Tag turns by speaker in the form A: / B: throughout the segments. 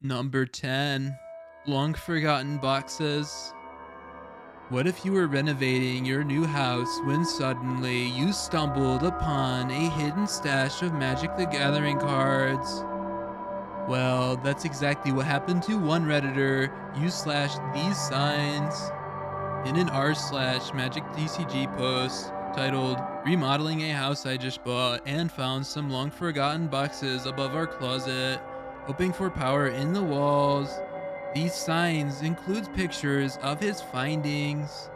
A: Number 10. Long forgotten boxes. What if you were renovating your new house when suddenly you stumbled upon a hidden stash of Magic the Gathering cards? Well, that's exactly what happened to one Redditor, these signs, in an r slash Magic TCG post titled Remodeling a House I Just Bought and Found Some Long Forgotten Boxes Above Our Closet, Hoping for Power in the Walls. These signs includes pictures of his findings.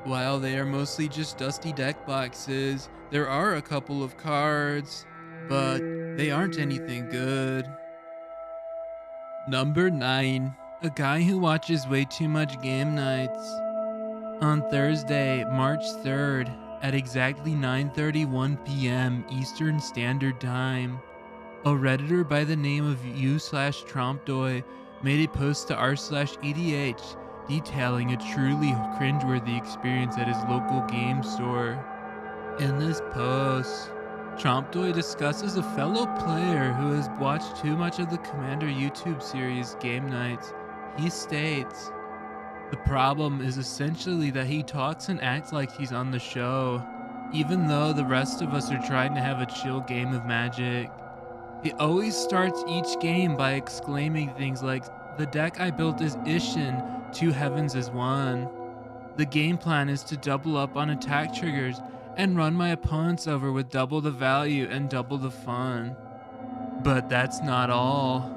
A: While they are mostly just dusty deck boxes, there are a couple of cards, but they aren't anything good. Number 9. A guy who watches way too much game nights. On Thursday, March 3rd, at exactly 9:31 p.m. Eastern Standard Time, a Redditor by the name of u/Trompdoy made a post to r/EDH detailing a truly cringeworthy experience at his local game store. In this post, Trompdoy discusses a fellow player who has watched too much of the Commander YouTube series Game Nights. He states, "The problem is essentially that he talks and acts like he's on the show, even though the rest of us are trying to have a chill game of Magic. He always starts each game by exclaiming things like, 'The deck I built is Ishin, two heavens is one. The game plan is to double up on attack triggers and run my opponents over with double the value and double the fun.' But that's not all.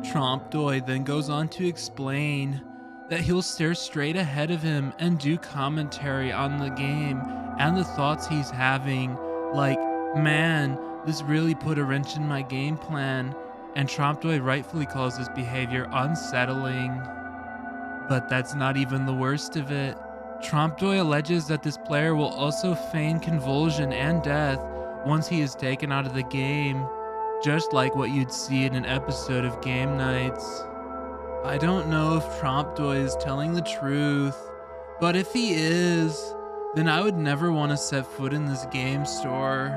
A: Trompdoy then goes on to explain that he'll stare straight ahead of him and do commentary on the game and the thoughts he's having, like, 'Man, this really put a wrench in my game plan,' and Trompdoy rightfully calls this behavior unsettling. But that's not even the worst of it. Trompdoy alleges that this player will also feign convulsion and death once he is taken out of the game, just like what you'd see in an episode of Game Nights. I don't know if Trompdoy is telling the truth, but if he is, then I would never want to set foot in this game store.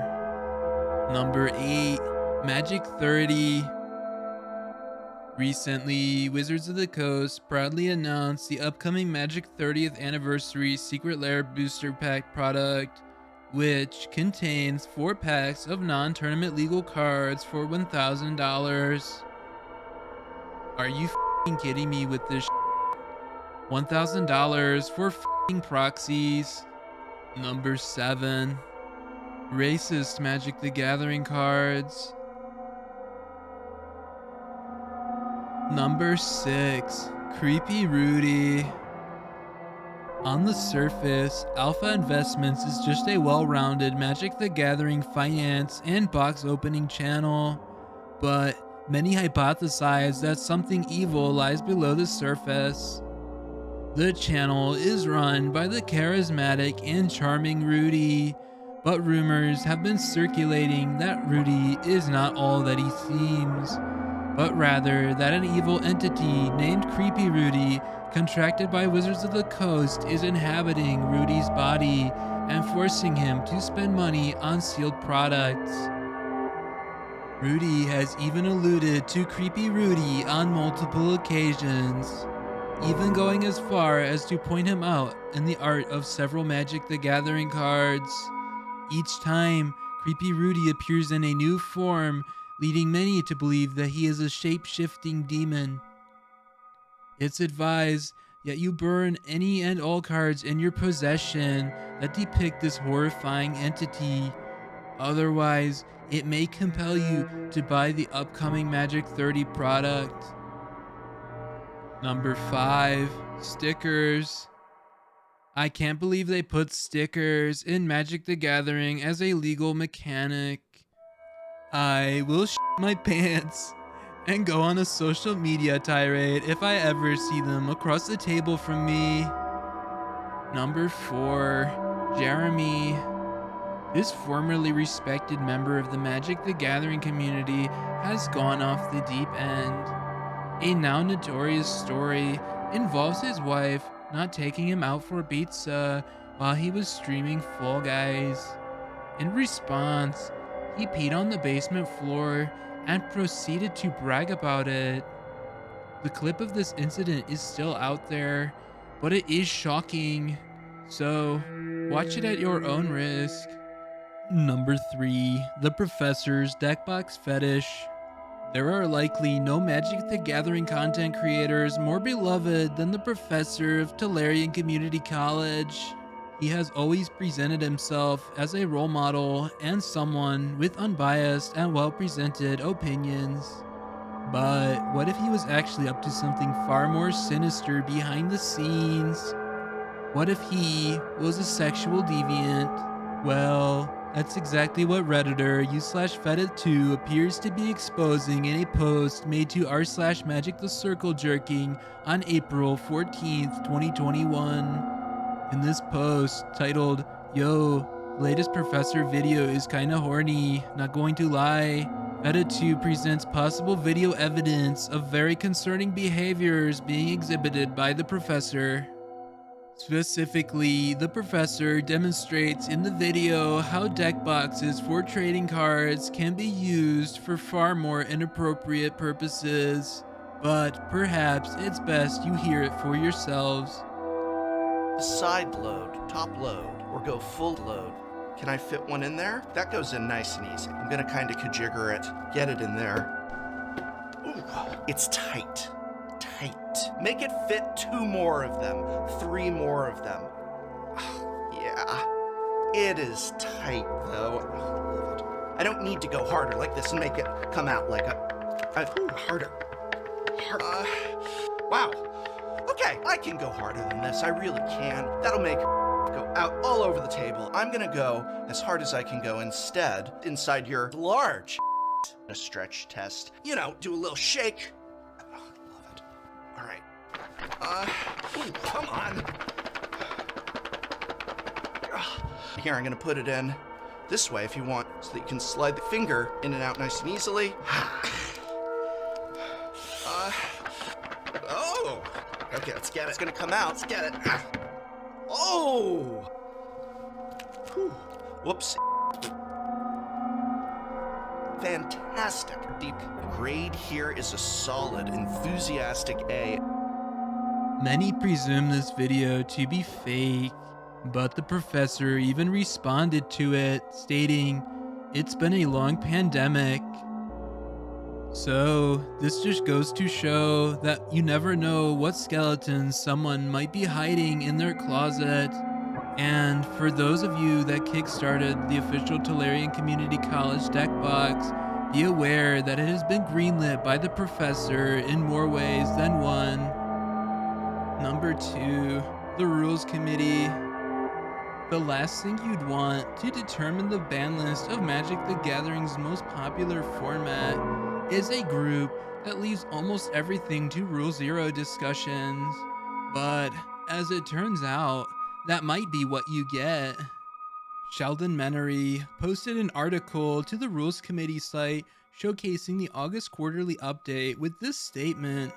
A: Number 8. Magic 30. Recently, Wizards of the Coast proudly announced the upcoming Magic 30th Anniversary Secret Lair Booster Pack product, which contains 4 packs of non-tournament legal cards for $1,000. Are you f***ing kidding me with this $1,000 for f***ing proxies? Number 7. Racist Magic the Gathering cards. Number 6. Creepy Rudy. On the surface, Alpha Investments is just a well-rounded Magic the Gathering finance and box opening channel, but many hypothesize that something evil lies below the surface. The channel is run by the charismatic and charming Rudy, but rumors have been circulating that Rudy is not all that he seems, but rather that an evil entity named Creepy Rudy, contracted by Wizards of the Coast, is inhabiting Rudy's body and forcing him to spend money on sealed products. Rudy has even alluded to Creepy Rudy on multiple occasions, even going as far as to point him out in the art of several Magic the Gathering cards. Each time, Creepy Rudy appears in a new form, leading many to believe that he is a shape-shifting demon. It's advised that you burn any and all cards in your possession that depict this horrifying entity. Otherwise, it may compel you to buy the upcoming Magic 30 product. Number 5. Stickers. I can't believe they put stickers in Magic the Gathering as a legal mechanic. I will my pants and go on a social media tirade if I ever see them across the table from me. Number 4. Jeremy. This formerly respected member of the Magic the Gathering community has gone off the deep end. A now notorious story involves his wife not taking him out for pizza while he was streaming Fall Guys. In response, he peed on the basement floor and proceeded to brag about it. The clip of this incident is still out there, but it is shocking. So, watch it at your own risk. Number 3. The Professor's Deckbox Fetish. There are likely no Magic the Gathering content creators more beloved than the Professor of Tolarian Community College. He has always presented himself as a role model and someone with unbiased and well-presented opinions. But what if he was actually up to something far more sinister behind the scenes? What if he was a sexual deviant? Well, that's exactly what Redditor u/Fetid2 appears to be exposing in a post made to r/Magic the Circle Jerking on April 14th, 2021. In this post, titled, "Yo, latest Professor video is kinda horny, not going to lie," Fetid2 presents possible video evidence of very concerning behaviors being exhibited by the Professor. Specifically, the Professor demonstrates in the video how deck boxes for trading cards can be used for far more inappropriate purposes. But perhaps it's best you hear it for yourselves.
B: Side load, top load, or go full load. Can I fit one in there? That goes in nice and easy. I'm gonna kinda kajigger it, get it in there. Ooh, it's tight. Make it fit 2 more of them, 3 more of them. Yeah, it is tight though. I don't need to go harder like this and make it come out like harder. Wow. Okay, I can go harder than this. I really can. That'll make go out all over the table. I'm gonna go as hard as I can go instead inside your large a stretch test. You know, do a little shake. All right. Ooh, come on. Here, I'm gonna put it in this way if you want, so that you can slide the finger in and out nice and easily. Oh, okay, let's get it. It's gonna come out. Let's get it. Oh. Whew. Whoops. Fantastic. Deep grade here is a solid, enthusiastic A.
A: Many presume this video to be fake, but the Professor even responded to it, stating, "It's been a long pandemic." So, this just goes to show that you never know what skeletons someone might be hiding in their closet. And for those of you that kickstarted the official Tolarian Community College deck box, be aware that it has been greenlit by the Professor in more ways than one. Number 2, the Rules Committee. The last thing you'd want to determine the ban list of Magic the Gathering's most popular format is a group that leaves almost everything to Rule Zero discussions. But as it turns out, that might be what you get. Sheldon Menery posted an article to the Rules Committee site showcasing the August quarterly update with this statement.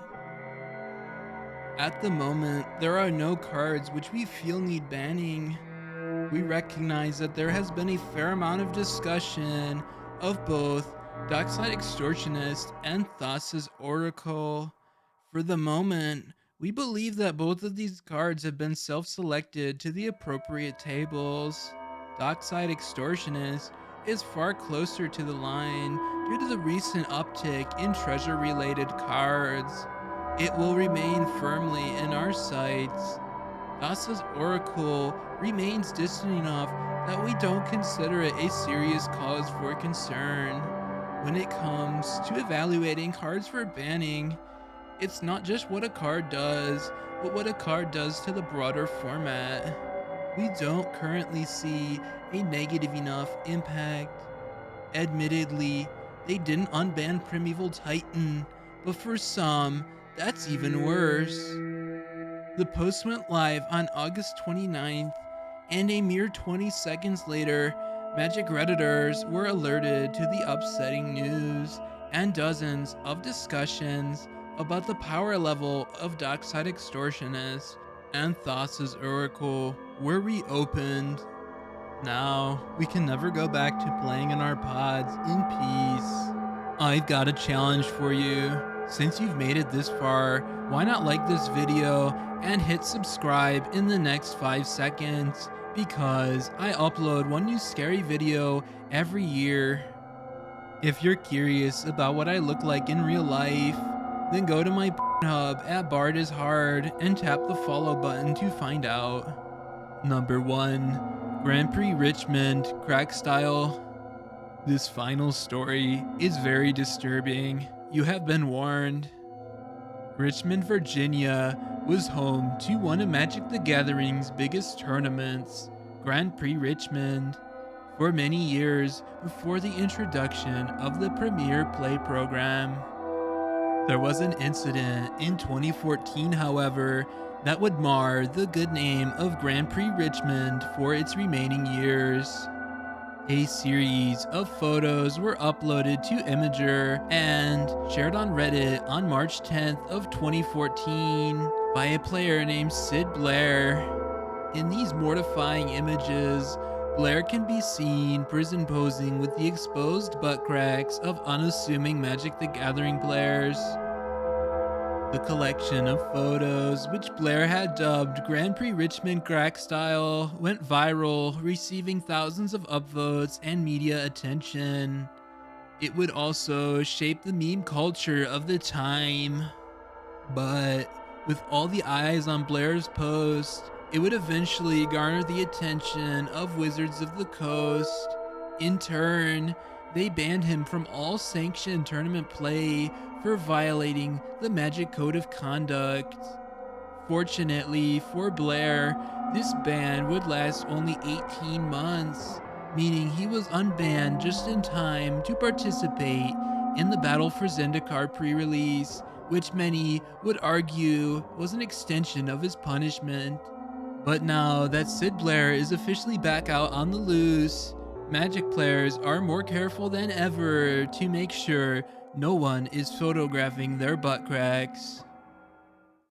A: At the moment, there are no cards which we feel need banning. We recognize that there has been a fair amount of discussion of both Dockside Extortionist and Thassa's Oracle. For the moment, we believe that both of these cards have been self-selected to the appropriate tables. Dockside Extortionist is far closer to the line due to the recent uptick in treasure-related cards. It will remain firmly in our sights. Thassa's Oracle remains distant enough that we don't consider it a serious cause for concern. When it comes to evaluating cards for banning, it's not just what a card does, but what a card does to the broader format. We don't currently see a negative enough impact. Admittedly, they didn't unban Primeval Titan, but for some, that's even worse. The post went live on August 29th, and a mere 20 seconds later, Magic Redditors were alerted to the upsetting news and dozens of discussions about the power level of Dockside Extortionist and Thassa's Oracle were reopened. Now, we can never go back to playing in our pods in peace. I've got a challenge for you. Since you've made it this far, why not like this video and hit subscribe in the next 5 seconds, because I upload one new scary video every year. If you're curious about what I look like in real life, then go to my hub at BardIsHard and tap the follow button to find out. Number 1. Grand Prix Richmond Crack Style. This final story is very disturbing. You have been warned. Richmond, Virginia was home to one of Magic the Gathering's biggest tournaments, Grand Prix Richmond, for many years before the introduction of the Premier Play program. There was an incident in 2014, however, that would mar the good name of Grand Prix Richmond for its remaining years. A series of photos were uploaded to Imager and shared on Reddit on March 10th of 2014 by a player named Sid Blair. In these mortifying images, Blair can be seen prison posing with the exposed butt cracks of unassuming Magic the Gathering players. The collection of photos, which Blair had dubbed Grand Prix Richmond Crack Style, went viral, receiving thousands of upvotes and media attention. It would also shape the meme culture of the time. But with all the eyes on Blair's post, it would eventually garner the attention of Wizards of the Coast. In turn, they banned him from all sanctioned tournament play for violating the Magic Code of Conduct. Fortunately for Blair, this ban would last only 18 months, meaning he was unbanned just in time to participate in the Battle for Zendikar pre-release, which many would argue was an extension of his punishment. But now that Sid Blair is officially back out on the loose, Magic players are more careful than ever to make sure no one is photographing their butt cracks.